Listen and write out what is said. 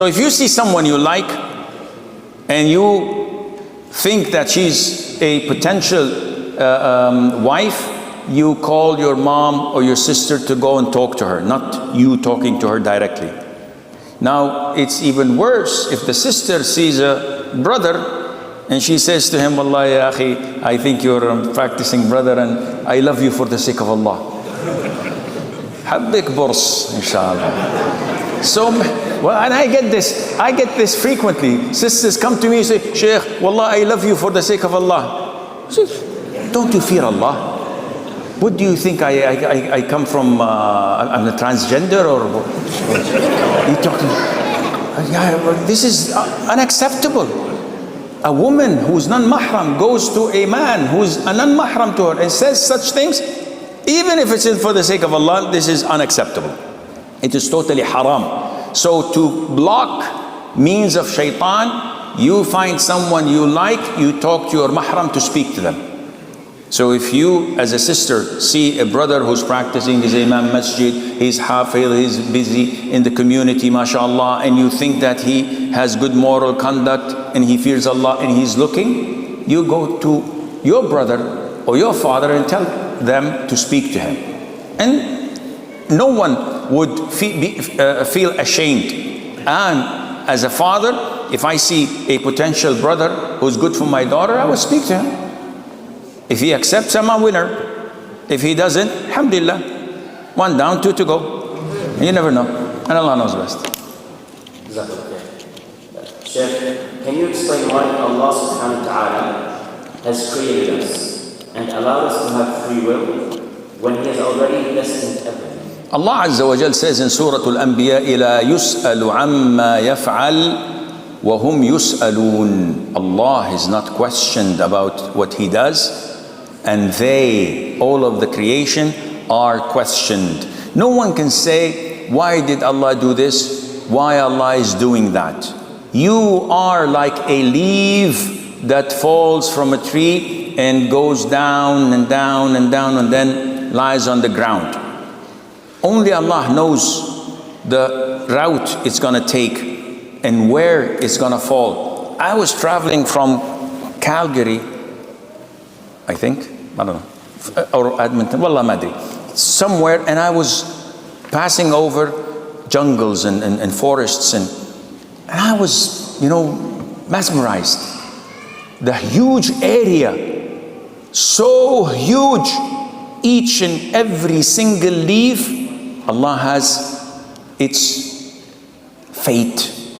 So if you see someone you like and you think that she's a potential wife, you call your mom or your sister to go and talk to her, not you talking to her directly. Now it's even worse if the sister sees a brother and she says to him, Wallahi ya akhi, I think you're a practicing brother and I love you for the sake of Allah. Habbik burs, inshallah. So, well, and I get this frequently. Sisters come to me and say, Shaykh, Wallah, I love you for the sake of Allah. I say, don't you fear Allah? What do you think I come from, I'm a transgender or what? You talking? Yeah, this is unacceptable. A woman who's non-mahram goes to a man who's a non-mahram to her and says such things, even if it's for the sake of Allah, this is unacceptable. It is totally haram. So to block means of shaitan, you find someone you like, you talk to your mahram to speak to them. So if you as a sister see a brother who's practicing, he's imam masjid, he's hafiz, he's busy in the community, mashallah, and you think that he has good moral conduct and he fears Allah and he's looking, you go to your brother or your father and tell them to speak to him. And no one would feel ashamed. And as a father, if I see a potential brother who's good for my daughter, I would speak to him. If he accepts, I'm a winner. If he doesn't, alhamdulillah, 1 down, 2 to go. You never know, and Allah knows best. Sheikh, can you explain why Allah subhanahu wa ta'ala has created us and allowed us to have free will when He has already destined everything? Allah Azza wa Jal says in Surah Al-Anbiya, لا يسأل عما يفعل وهم يسألون. Allah is not questioned about what He does, and they, all of the creation, are questioned. No one can say, why did Allah do this? Why Allah is doing that? You are like a leaf that falls from a tree and goes down and down and down and then lies on the ground. Only Allah knows the route it's going to take and where it's going to fall. I was traveling from Calgary, I think, I don't know, or Edmonton, Wallah Madri, somewhere, and I was passing over jungles and forests, and I was, mesmerized. The huge area, so huge, each and every single leaf, Allah has its fate.